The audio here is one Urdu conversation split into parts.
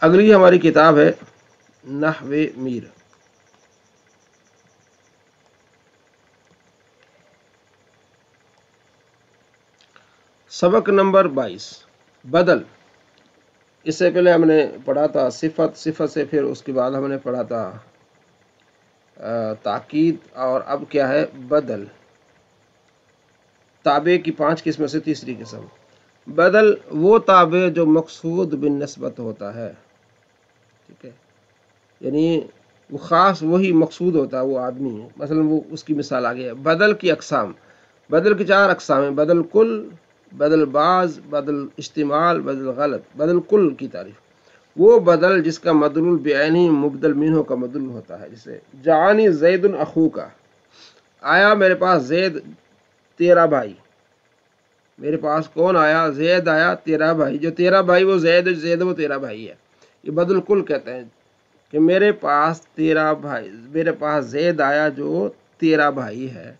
اگلی ہماری کتاب ہے نحو میر۔ سبق نمبر 22 بدل۔ اس سے پہلے ہم نے پڑھا تھا صفت، صفت سے پھر اس کے بعد ہم نے پڑھا تھا تاکید، اور اب کیا ہے بدل۔ تابع کی 5 قسموں سے تیسری قسم بدل، وہ تابع جو مقصود بالنسبت ہوتا ہے، ٹھیک ہے، یعنی وہ خاص وہی مقصود ہوتا ہے، وہ آدمی ہے، مثلا وہ اس کی مثال آگے ہے۔ بدل کی اقسام، بدل کی 4 اقسام ہیں: بدل کل، بدل بعض، بدل استعمال، بدل غلط۔ بدل کل کی تعریف، وہ بدل جس کا مدلول بعینی مبدل منہ کا مدلول ہوتا ہے، جیسے جعانی زید اخوکا، آیا میرے پاس زید تیرا بھائی۔ میرے پاس کون آیا؟ زید آیا، تیرا بھائی۔ جو تیرا بھائی وہ زید، زید وہ تیرا بھائی ہے۔ یہ بدل کل کہتے ہیں کہ میرے پاس تیرا بھائی، میرے پاس زید آیا جو تیرا بھائی ہے،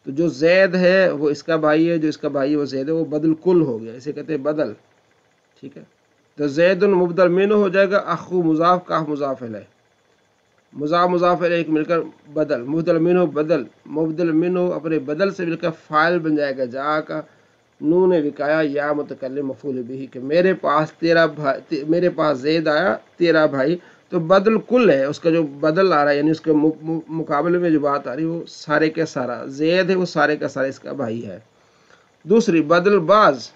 تو جو زید ہے وہ اس کا بھائی ہے، جو اس کا بھائی ہے وہ زید ہے، وہ بدل کل ہو گیا، اسے کہتے ہیں بدل، ٹھیک ہے۔ تو زید مبدل منہ ہو جائے گا، اخو مضاف، کاف مضاف الیہ، مضاف مضاف الیہ مل کر بدل، مبدل منہ بدل، مبدل منہ اپنے بدل سے مل کر فاعل بن جائے گا، جا کا نون وقایا یا متکلم مفعول بھی، کہ میرے پاس تیرا بھائی، میرے پاس زید آیا تیرا بھائی، تو بدل کل ہے، اس کا جو بدل آ رہا ہے یعنی اس کے مقابلے میں جو بات آ رہی ہے وہ سارے کا سارا زید ہے، وہ سارے کا سارا اس کا بھائی ہے۔ دوسری بدل بعض،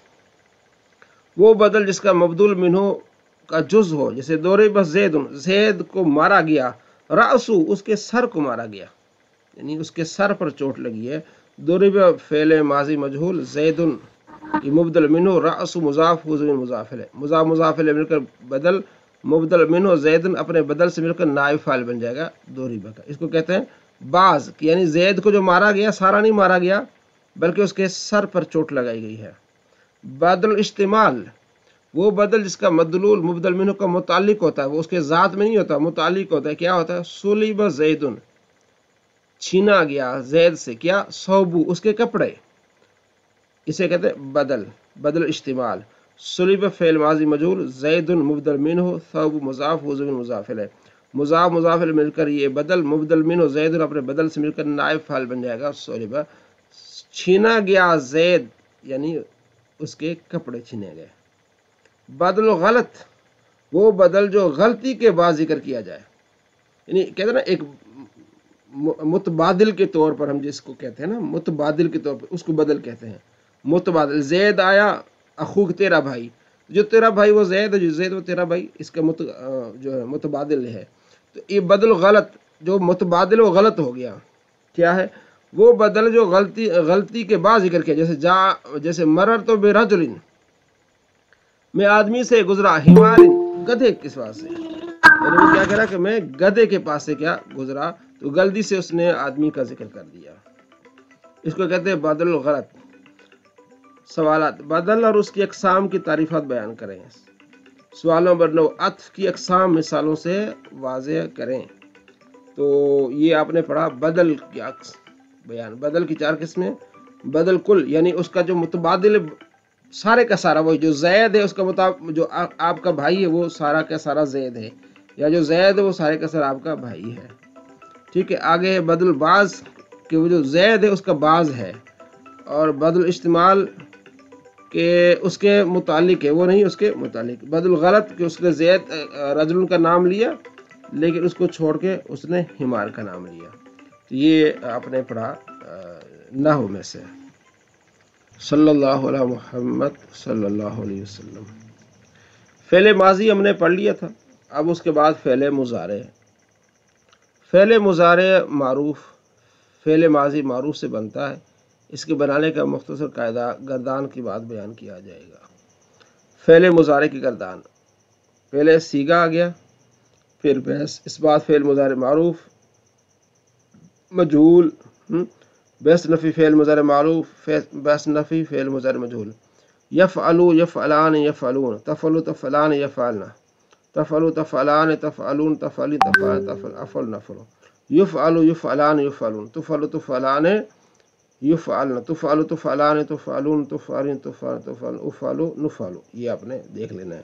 وہ بدل جس کا مبدول منہ کا جز ہو، جیسے ضرب زید، زید کو مارا گیا، رأسو اس کے سر کو مارا گیا، یعنی اس کے سر پر چوٹ لگی ہے۔ ضرب فعل ماضی مجہول، زید یہ مبدل منہ، رأس مضاف ہو زمین مضاف الیہ، مضاف مضاف الیہ مل کر بدل، مبدل منہ زید اپنے بدل سے مل کر نائب فاعل بن جائے گا ضرب کا۔ اس کو کہتے ہیں بعض، یعنی زید کو جو مارا گیا سارا نہیں مارا گیا بلکہ اس کے سر پر چوٹ لگائی گئی ہے۔ بدل استعمال، وہ بدل جس کا مدلول مبدل منہ کا متعلق ہوتا ہے، وہ اس کے ذات میں نہیں ہوتا، متعلق ہوتا ہے۔ کیا ہوتا ہے؟ سلب زید، چھینا گیا زید سے کیا؟ ثوبو اس کے کپڑے، اسے کہتے ہیں بدل، بدل استعمال۔ سلب فعل ماضی مجہول، زید مبدل منہ، ثوب مضاف ہو ضمیر مضاف الیہ، مضاف مضاف الیہ مل کر یہ بدل، مبدل منہ زید اپنے بدل سے مل کر نائب فاعل بن جائے گا سلب۔ چھینا گیا زید یعنی اس کے کپڑے چھینے گئے۔ بدل غلط، وہ بدل جو غلطی کے بعد ذکر کیا جائے، یعنی کہتے ہیں نا ایک متبادل کے طور پر، ہم جس کو کہتے ہیں نا متبادل کے طور پر، اس کو بدل کہتے ہیں۔ متبادل، زید آیا اخوک تیرا بھائی، جو تیرا بھائی وہ زید ہے، جو زید وہ تیرا بھائی، اس کا جو ہے متبادل ہے۔ تو یہ بدل غلط، جو متبادل وہ غلط ہو گیا، کیا ہے؟ وہ بدل جو غلطی کے بعد ذکر کیا، جیسے مررت برجل، میں آدمی سے گزرا، حمار گدھے کے پاس سے، یعنی وہ کیا کہہ رہا کہ میں گدھے کے پاس سے کیا گزرا، تو غلطی سے اس نے آدمی کا ذکر کر دیا، اس کو کہتے ہیں بدل غلط۔ سوالات، بدل اور اس کی اقسام کی تعریفات بیان کریں۔ سوال نمبر 9، عطف کی اقسام مثالوں سے واضح کریں۔ تو یہ آپ نے پڑھا بدل کی بیان، بدل کی 4 قسمیں۔ بدل کل یعنی اس کا جو متبادل سارے کا سارا، وہی جو زید ہے اس کا جو آپ کا بھائی ہے وہ سارا کا سارا زید ہے، یا جو زید ہے وہ سارے کا سارا آپ کا بھائی ہے، ٹھیک ہے۔ آگے ہے بدل بعض، کہ وہ جو زید ہے اس کا بعض ہے، اور بدل استعمال کہ اس کے متعلق ہے، وہ نہیں اس کے متعلق۔ بدل غلط، کہ اس نے زید رجل کا نام لیا لیکن اس کو چھوڑ کے اس نے حمار کا نام لیا۔ تو یہ آپ نے پڑھا نحو میں سے۔ صلی اللہ علیہ محمد صلی اللہ علیہ وسلم۔ فعل ماضی ہم نے پڑھ لیا تھا، اب اس کے بعد فعل مضارع۔ فعل مضارع معروف، فعل ماضی معروف سے بنتا ہے، اس کے بنانے کا مختصر قاعدہ گردان کی بات بیان کیا جائے گا۔ فعل مضارع کی گردان، پہلے سیگا آ گیا، پھر بحث، اس بعد فعل مضارع معروف، مجہول، بحث نفی فعل مضارع معروف، بحث نفی فعل مضارع مجہول۔ یفعلو یفعلان یفعلون، تفعلو تفعلان یفعلن، تفعلو تفعلان تفعلون تفعلی تفعل افعل نفعل، یفعلو یفعلان یفعلون، تفعلو تفعلان یفعلن، تفعلو تفعلان تفعلون تفعلین تفعل افعلو نفعلو، یہ آپ نے دیکھ لینا ہے۔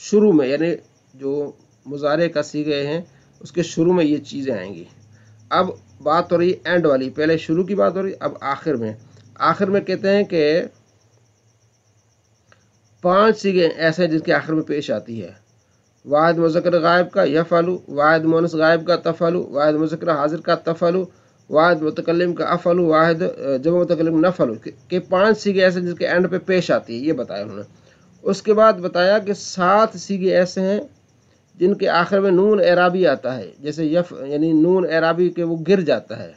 شروع میں، یعنی جو مضارع کا صیغے ہیں اس کے شروع میں یہ چیزیں آئیں گی۔ اب بات ہو رہی اینڈ والی، پہلے شروع کی بات ہو رہی، اب آخر میں۔ آخر میں کہتے ہیں کہ 5 صیغے ایسے ہیں جن کے آخر میں پیش آتی ہے۔ واحد مذکر غائب کا یفعلو، واحد مؤنث غائب کا تفعلو، واحد مذکر حاضر کا تفعلو، واحد متکلم کا افعلو، واحد جمع متکلم نفعلو، کہ 5 صیغے ایسے ہیں جن کے اینڈ پہ پیش آتی ہے، یہ بتایا انہوں نے۔ اس کے بعد بتایا کہ 7 صیغے ایسے ہیں جن کے آخر میں نون اعرابی آتا ہے، جیسے یعنی نون اعرابی کے وہ گر جاتا ہے۔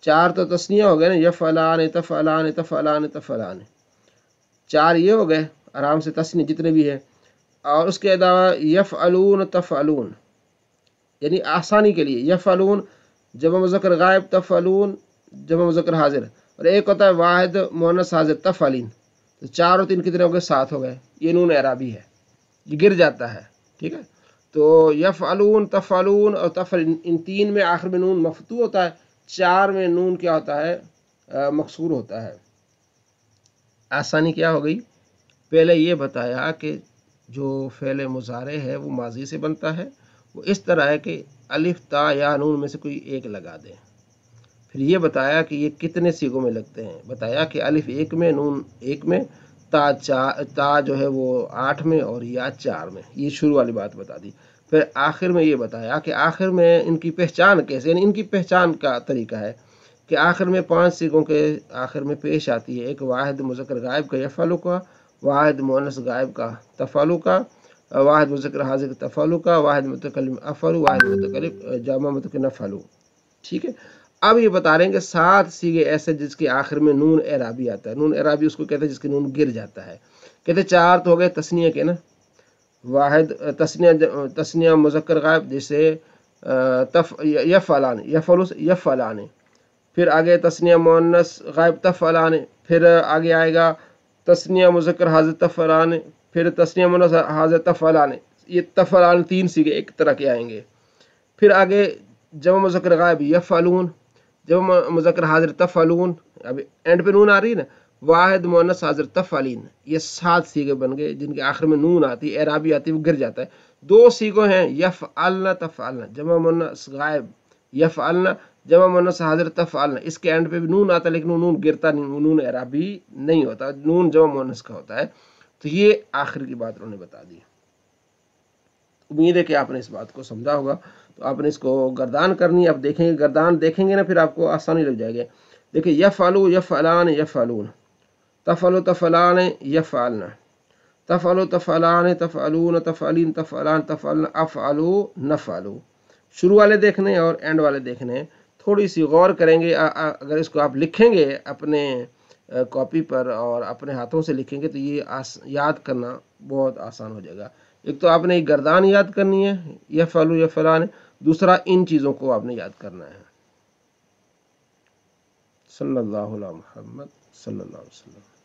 4 تو تثنیہ ہو گئے نا، یفعلان تفعلان تفعلان تفعلان، 4 یہ ہو گئے آرام سے تثنیہ جتنے بھی ہیں۔ اور اس کے علاوہ یفعلون تفعلون، یعنی آسانی کے لیے یفعلون جمع مذکر غائب، تفعلون جمع مذکر حاضر، اور ایک ہوتا ہے واحد مؤنث حاضر تفعلین، تو 4 اور 3 کتنے ہو گئے؟ 7 ہو گئے۔ یہ نون اعرابی ہے، یہ گر جاتا ہے، ٹھیک ہے۔ تو یفعلون تفعلون اور تفعلین، ان 3 میں آخر میں نون مفتوح ہوتا ہے، 4 میں نون کیا ہوتا ہے؟ مکسور ہوتا ہے۔ آسانی کیا ہو گئی؟ پہلے یہ بتایا کہ جو فعل مضارع ہے وہ ماضی سے بنتا ہے، وہ اس طرح ہے کہ الف تا یا نون میں سے کوئی ایک لگا دیں۔ پھر یہ بتایا کہ یہ کتنے صیغوں میں لگتے ہیں، بتایا کہ الف 1 میں، نون 1 میں، تا جو ہے وہ 8 میں، اور یا 4 میں۔ یہ شروع والی بات بتا دی۔ پھر آخر میں یہ بتایا کہ آخر میں ان کی پہچان کیسے، یعنی ان کی پہچان کا طریقہ ہے کہ آخر میں 5 صیغوں کے آخر میں پیش آتی ہے، ایک واحد مذکر غائب کا یفعلو کا، واحد مؤنث غائب کا تفعلو کا، واحد مذکر حاضر کا تفعلو کا، واحد متکلم افعلو، واحد متکلم جمع متکلم نفعلو، ٹھیک ہے۔ اب یہ بتا رہے ہیں کہ 7 صیغے ایسے جس کے آخر میں نون اعرابی آتا ہے۔ نون اعرابی اس کو کہتے ہیں جس کے نون گر جاتا ہے۔ کہتے 4 تو ہو گئے تثنیہ کے نا، واحد تثنیہ مذکر غائب، جیسے یفعلان، یفعلان، پھر آگے تثنیہ مؤنث غائب تفعلان، پھر آگے آئے گا تثنیہ مذکر حاضر تفعلان، پھر تثنیہ مؤنث حاضر تفعلان۔ یہ تفعلان 3 صیغے ایک طرح کے آئیں گے۔ پھر آگے جمع مذکر غائب یفعلون، جمع مذکر حاضر تفعلون، اب اینڈ پہ نون آ رہی ہے نا، واحد مؤنث حاضر تفعلین۔ یہ 7 صیغے بن گئے جن کے آخر میں نون آتی ہے، اعرابی آتی ہے، وہ گر جاتا ہے۔ 2 صیغے ہیں یفعلن تفعلن، جمع مؤنث غائب یفعلن، جمع مؤنث حاضر تفعلن، اس کے اینڈ پہ بھی نون آتا ہے لیکن وہ نون گرتا نہیں، وہ نون اعرابی نہیں ہوتا، نون جمع مؤنث کا ہوتا ہے۔ تو یہ آخر کی بات انہوں نے بتا دی۔ امید ہے کہ آپ نے اس بات کو سمجھا ہوگا۔ تو آپ نے اس کو گردان کرنی ہے، اب دیکھیں گے، گردان دیکھیں گے نا پھر آپ کو آسانی لگ جائے گی۔ دیکھیں یفعلو یفعلان یفعلون، تفعلو تفعلان یفعلن، تفعلو تفعلان تفعلون تفعلین تفعلان تفعلن افعلو نفعلو۔ شروع والے دیکھنے اور اینڈ والے دیکھنے، تھوڑی سی غور کریں گے۔ اگر اس کو آپ لکھیں گے اپنے کاپی پر اور اپنے ہاتھوں سے لکھیں گے تو یہ یاد کرنا بہت آسان ہو جائے گا۔ ایک تو آپ نے گردان یاد کرنی ہے یفعلو یفعلان، دوسرا ان چیزوں کو آپ نے یاد کرنا ہے۔ صلی اللہ علیہ محمد صلی اللہ علیہ وسلم۔